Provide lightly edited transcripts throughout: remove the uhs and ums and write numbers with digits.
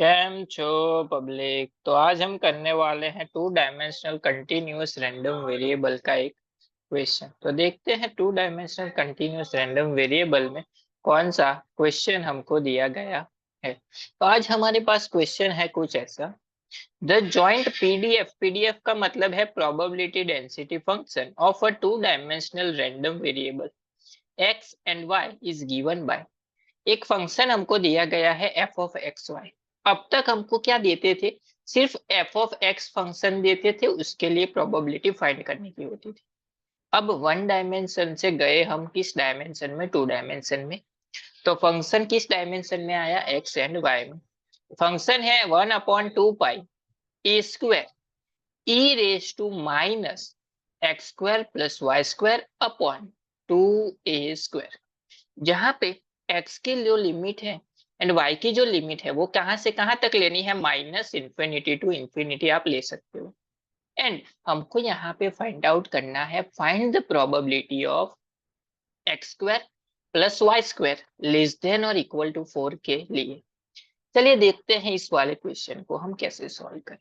Cam छो public. तो आज हम करने वाले हैं two dimensional continuous random variable का एक क्वेश्चन। तो देखते हैं two dimensional continuous random variable में कौन सा क्वेश्चन हमको दिया गया है। तो आज हमारे पास क्वेश्चन है कुछ ऐसा। द जॉइंट पीडीएफ का मतलब है probability density function of a two dimensional random variable x and y is given by. एक फंक्शन हमको दिया गया है एफ ऑफ एक्स वाई। अब तक हमको क्या देते थे, सिर्फ एफ ऑफ एक्स फंक्शन देते थे, उसके लिए प्रोबेबिलिटी फाइंड करने की होती थी। अब वन डायमेंशन से गए हम किस डायमेंशन में, टू डायमेंशन में। तो फंक्शन किस डायमेंशन में आया, एक्स एंड वाई में। फंक्शन है 1/2 pi a square e raise to minus x square plus y square upon 2a square, जहां पे x की जो लिमिट है एंड y की जो लिमिट है वो कहां से कहां तक लेनी है, -∞ टू इंफिनिटी आप ले सकते हो। एंड हमको यहाँ पे फाइंड आउट करना है, find the probability of x square plus y square less than और इक्वल टू 4 के लिए। चलिए देखते हैं इस वाले क्वेश्चन को हम कैसे सॉल्व करें।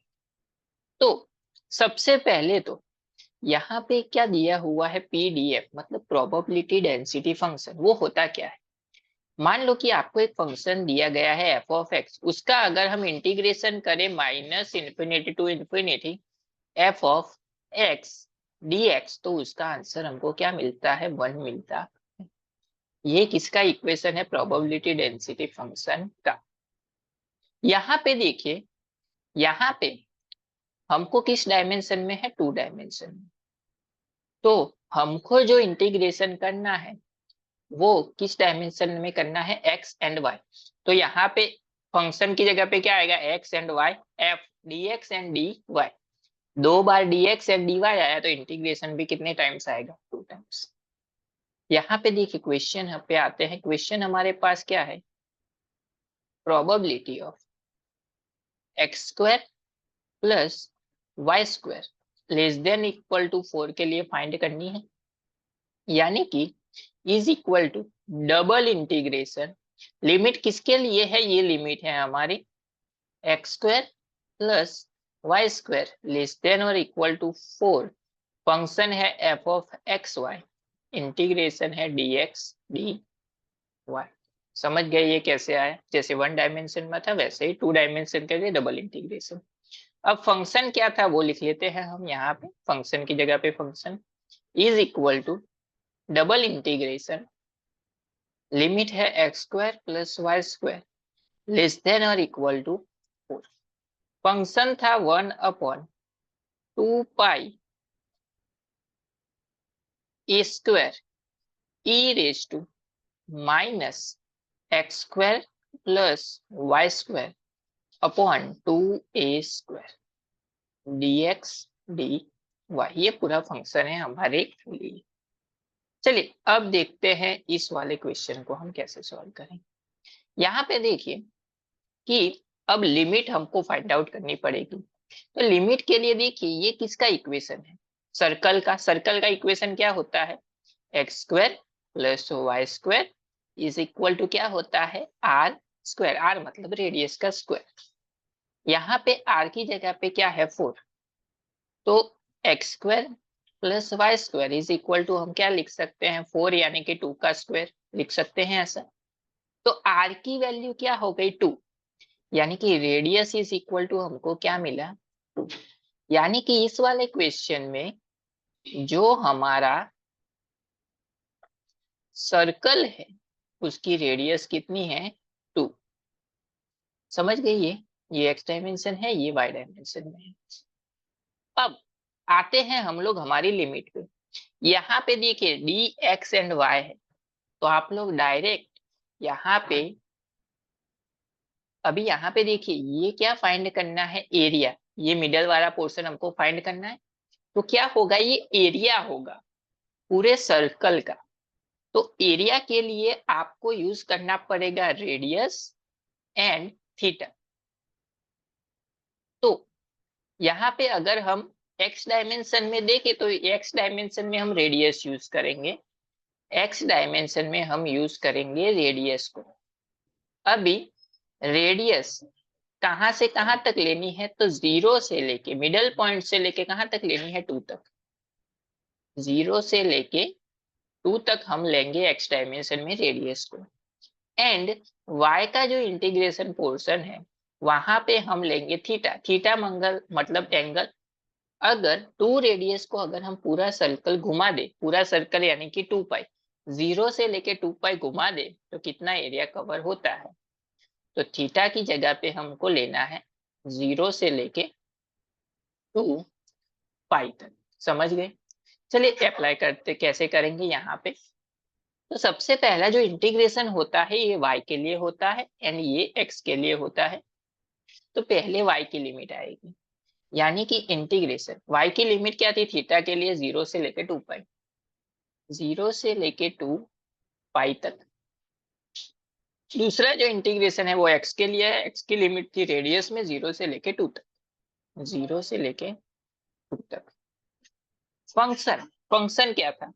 तो सबसे पहले तो यहाँ पे क्या दिया हुआ है, पीडीएफ मतलब प्रोबेबिलिटी डेंसिटी फंक्शन। वो होता क्या है, मान लो कि आपको एक फंक्शन दिया गया है एफ ऑफ एक्स, उसका अगर हम इंटीग्रेशन करें -∞ to infinity f of x d x, तो उसका आंसर हमको क्या मिलता है, 1 मिलता है। ये किसका इक्वेशन है, प्रोबेबिलिटी डेंसिटी फंक्शन का। यहाँ पे देखिए, यहाँ पे हमको किस डायमेंशन में है, टू डायमेंशन में। तो हमको जो इंटीग्रेशन करना है वो किस डायमेंशन में करना है, एक्स एंड वाई। तो यहाँ पे फंक्शन की जगह पे क्या आएगा, x and y, f d x and d y. 2 बार dx एंड dy आया तो इंटीग्रेशन भी कितने टाइम्स आएगा, 2 टाइम्स। यहाँ पे देखिए क्वेश्चन पे आते हैं। क्वेश्चन हमारे पास क्या है, probability of x square plus y square less than equal to 4 के लिए फाइंड करनी है, यानी कि is equal to double integration. Limit किसके लिए है, ये लिमिट है हमारी x square plus y square less than और इक्वल टू 4। फंक्शन है f of x y, integration है डी एक्स डी वाई। समझ गए ये कैसे आया, जैसे वन डायमेंशन में था वैसे ही टू डायमेंशन के लिए डबल इंटीग्रेशन। अब फंक्शन क्या था वो लिख लेते हैं हम यहाँ पे, फंक्शन की जगह पे function is equal to double integration, limit है x square plus y square less than और इक्वल टू 4। फंक्शन था 1/2 pi a square e raise to minus x square plus y square upon 2a square d x d y. ये पूरा function है हमारे लिए। चलिए अब देखते हैं इस वाले क्वेश्चन को हम कैसे सॉल्व करें। यहाँ पे देखिए कि अब लिमिट हमको फाइंड आउट करनी पड़ेगी। तो लिमिट के लिए देखिए ये किसका इक्वेशन है, सर्कल का। सर्कल का इक्वेशन क्या होता है, x square plus y square is equal to क्या होता है, आर स्क्वायर। आर मतलब रेडियस का स्क्वायर। यहाँ पे आर की जगह पे क्या है, 4। तो x square plus y square is equal to हम क्या लिख सकते हैं, 4 यानी कि 2 का स्क्वायर लिख सकते हैं ऐसा। तो आर की वैल्यू क्या हो गई, 2, यानी कि रेडियस इज इक्वल टू हमको क्या मिला, 2। यानी कि इस वाले क्वेश्चन में जो हमारा सर्कल है उसकी रेडियस कितनी है, 2। समझ गई ये एक्स डायमेंशन है, ये वाई डायमेंशन में है। अब आते हैं हम लोग हमारी लिमिट पे। यहाँ पे देखिए डी एक्स एंड वाई है, तो आप लोग डायरेक्ट यहाँ पे, अभी यहाँ पे देखिए ये क्या फाइंड करना है, एरिया। ये मिडल वाला पोर्शन हमको फाइंड करना है। तो क्या होगा, ये एरिया होगा पूरे सर्कल का। तो एरिया के लिए आपको यूज करना पड़ेगा रेडियस एंड थीटा। तो यहाँ पे अगर हम एक्स डायमेंशन में देखें तो एक्स डायमेंशन में हम रेडियस यूज करेंगे, एक्स डायमेंशन में हम यूज करेंगे रेडियस को। अभी रेडियस कहां से कहां तक लेनी है, तो 0 से लेके मिडल पॉइंट से लेके कहां तक लेनी है, 2 तक। 0 से लेके 2 तक हम लेंगे एक्स डायमेंशन में रेडियस को। एंड y का जो इंटीग्रेशन पोर्शन है वहां पे हम लेंगे थीटा। थीटा मंगल मतलब एंगल। अगर 2 रेडियस को अगर हम पूरा सर्कल घुमा दे, पूरा सर्कल यानी कि 2 पाई, 0 से लेके 2 पाई घुमा दे तो कितना एरिया कवर होता है। तो थीटा की जगह पे हमको लेना है 0 से लेके 2 पाई तक। समझ गए। चलिए अप्लाई करते, कैसे करेंगे यहाँ पे। तो सबसे पहला जो इंटीग्रेशन होता है ये y के लिए होता है एंड ये x के लिए होता है। तो पहले y की लिमिट आएगी, यानी कि इंटीग्रेशन y की लिमिट क्या थी थीटा के लिए, 0 से लेके 2 पाई, 0 से लेके 2 पाई तक। दूसरा जो इंटीग्रेशन है वो x के लिए है, x की लिमिट थी रेडियस में 0 से लेके 2 तक, 0 से लेके 2 तक। फंक्शन फंक्शन क्या था,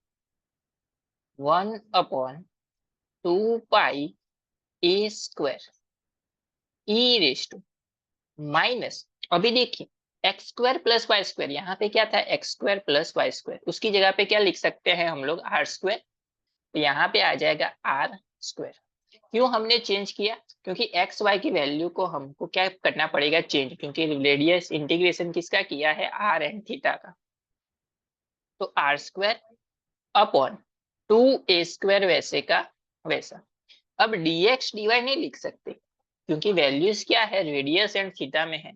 1/2 pi a square e raise to minus, अभी देखिए x square plus y square, यहाँ पे क्या था x square plus y square, उसकी जगह पे क्या लिख सकते हैं हम लोग आर स्क्वायर। तो यहाँ पे आ जाएगा आर स्क्वायर। क्यों हमने चेंज किया, क्योंकि एक्स वाई की वैल्यू को हमको क्या करना पड़ेगा चेंज, क्योंकि रेडियस इंटीग्रेशन किसका किया है, आर एंड थीटा का। तो are square upon 2a square वैसे का वैसा। अब dx dy नहीं लिख सकते क्योंकि वैल्यूज क्या है रेडियस एंड थीटा में है।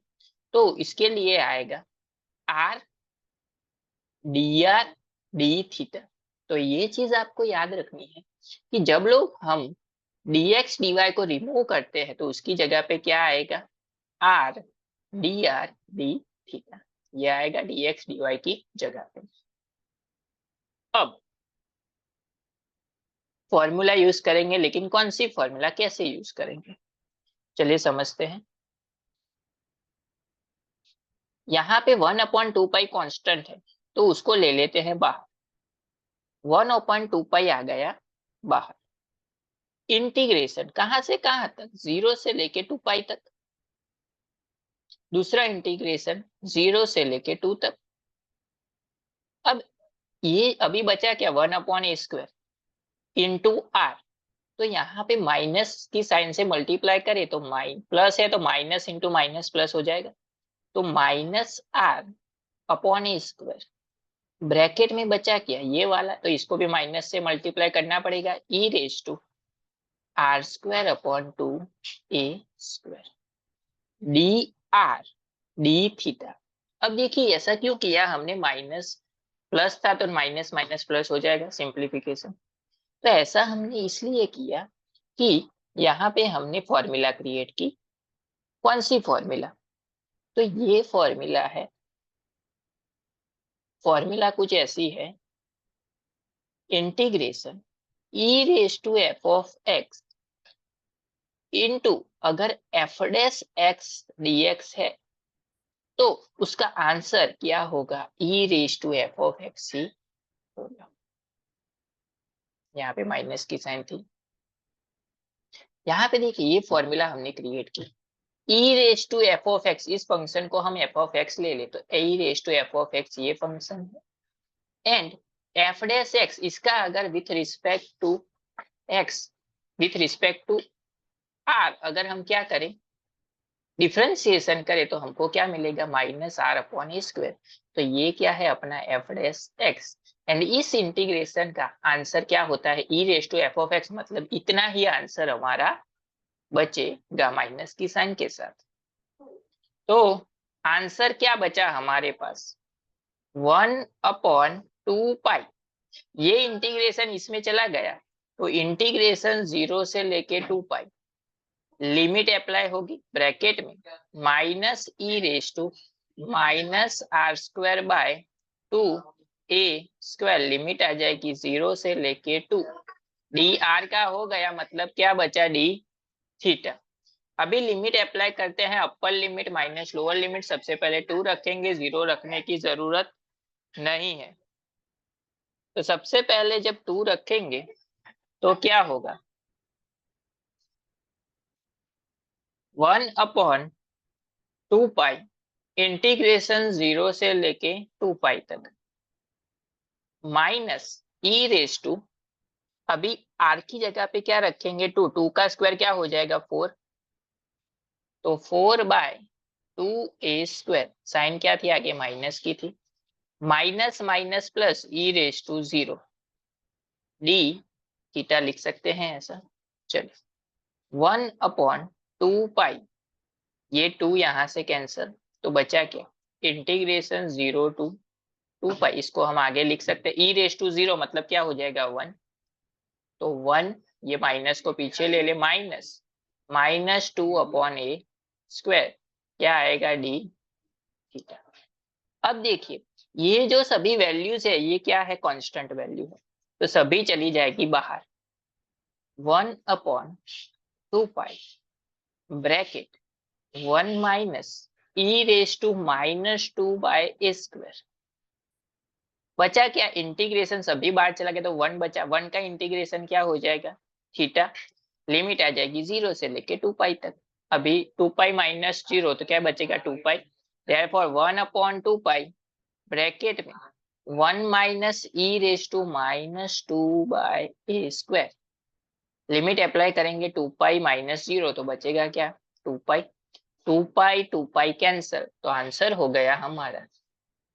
तो इसके लिए आएगा R D r d theta. तो ये चीज आपको याद रखनी है कि जब लोग हम dx dy को रिमूव करते हैं तो उसकी जगह पे क्या आएगा, आर डी थीटा। ये आएगा dx dy की जगह पे। अब फॉर्मूला यूज करेंगे, लेकिन कौन सी फॉर्मूला, कैसे यूज करेंगे, चलिए समझते हैं। यहाँ पे 1/2 पाई कॉन्स्टेंट है तो उसको ले लेते हैं बाहर, 1/2 पाई आ गया बाहर। इंटीग्रेशन कहां से कहां तक, 0 से लेके 2 पाई तक। दूसरा इंटीग्रेशन 0 से लेके 2 तक। अब ये अभी बचा क्या, 1/a² इंटू आर। तो यहाँ पे माइनस की साइन से मल्टीप्लाई करें तो प्लस है तो माइनस इंटू माइनस प्लस हो जाएगा। तो minus r upon a²। Bracket में बचा क्या, ये वाला, तो इसको भी माइनस से मल्टीप्लाई करना पड़ेगा, e raise to r² upon 2a² d r d theta. अब देखिए ऐसा क्यों किया हमने, माइनस प्लस था तो माइनस माइनस प्लस हो जाएगा, सिंप्लीफिकेशन। तो ऐसा हमने इसलिए किया कि यहाँ पे हमने फॉर्मूला क्रिएट की। कौन सी फॉर्मूला, तो ये फॉर्मूला है, फॉर्मूला कुछ ऐसी है, integration e raise to f of x into, अगर f dash x d x है तो उसका आंसर क्या होगा, e raise to f of x ही होगा। यहाँ पे माइनस की साइन थी। यहाँ पे देखिए ये फॉर्मूला हमने क्रिएट की, e raise to f of x, इस फंक्शन को हम एफ ऑफ एक्स ले ले तो e raise to f of x ये फंक्शन है। एंड एफ डैश एक्स, इसका अगर with respect to x, with respect to r अगर हम क्या करें, डिफ्रेंसिएशन करें तो हमको क्या मिलेगा, minus r upon a square. तो ये क्या है अपना एफ डैश एक्स। एंड इस इंटीग्रेशन का आंसर क्या होता है, e raise to f of x, मतलब इतना ही आंसर हमारा बचेगा माइनस की साइन के साथ। तो आंसर क्या बचा हमारे पास, 1/2 पाई। ये इंटीग्रेशन इसमें चला गया तो इंटीग्रेशन 0 से लेके 2 पाई, लिमिट अप्लाई होगी ब्रैकेट में, minus e raise to minus r²/2a², limit आ जाएगी 0 से लेके 2, डी आर का हो गया, मतलब क्या बचा, डी थीटा। अभी लिमिट अप्लाई करते हैं, upper limit minus lower limit, सबसे पहले 2 रखेंगे, 0 रखने की जरूरत नहीं है। तो सबसे पहले जब 2 रखेंगे तो क्या होगा, 1/2 2 पाई इंटीग्रेशन 0 से लेके 2 पाई तक माइनस ई रेस टू, अभी आर की जगह पे क्या रखेंगे 2, 2 का स्क्वायर क्या हो जाएगा 4, तो 4/2a², साइन क्या थी आगे माइनस की थी, minus minus plus e raise to 0 d theta लिख सकते हैं ऐसा। चलो 1/2 पाई, ये 2 यहां से कैंसल, तो बचा क्या, इंटीग्रेशन 0 to 2 पाई, इसको हम आगे लिख सकते हैं ई रेस टू 0 मतलब क्या हो जाएगा 1, तो 1, ये माइनस को पीछे ले ले, माइनस -2/a², क्या आएगा डी थीटा। अब देखिए ये जो सभी वैल्यूज है ये क्या है, कांस्टेंट वैल्यू है, तो सभी चली जाएगी बाहर, 1/2 pi bracket 1 minus e raise to -2/a², बचा क्या, इंटीग्रेशन सभी बाहर चला गया तो 1 बचा, 1 का इंटीग्रेशन क्या हो जाएगा थीटा, लिमिट आ जाएगी 0 से लेके 2 पाई तक, अभी 2 पाई माइनस 0 तो क्या बचेगा 2 पाई, देयरफॉर 1/2 पाई ब्रैकेट में 1 minus e raise to -2/a², limit apply करेंगे 2 पाई माइनस 0 तो बचेगा क्या 2 पाई, 2 पाई कैंसल, तो आंसर हो गया हमारा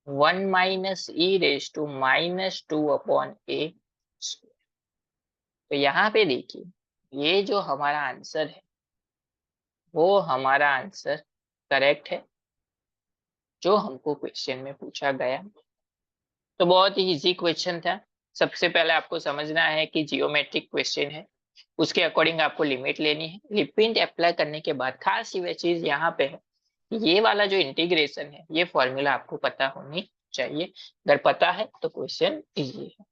1 minus e raise to -2/a²। तो यहाँ पे देखिए ये जो हमारा आंसर है वो हमारा आंसर करेक्ट है जो हमको क्वेश्चन में पूछा गया। तो बहुत ही इजी क्वेश्चन था। सबसे पहले आपको समझना है कि जियोमेट्रिक क्वेश्चन है, उसके अकॉर्डिंग आपको लिमिट लेनी है, लिमिट अप्लाई करने के बाद खास ये चीज यहाँ पे है, ये वाला जो इंटीग्रेशन है ये फॉर्मूला आपको पता होनी चाहिए, अगर पता है तो क्वेश्चन इजी है।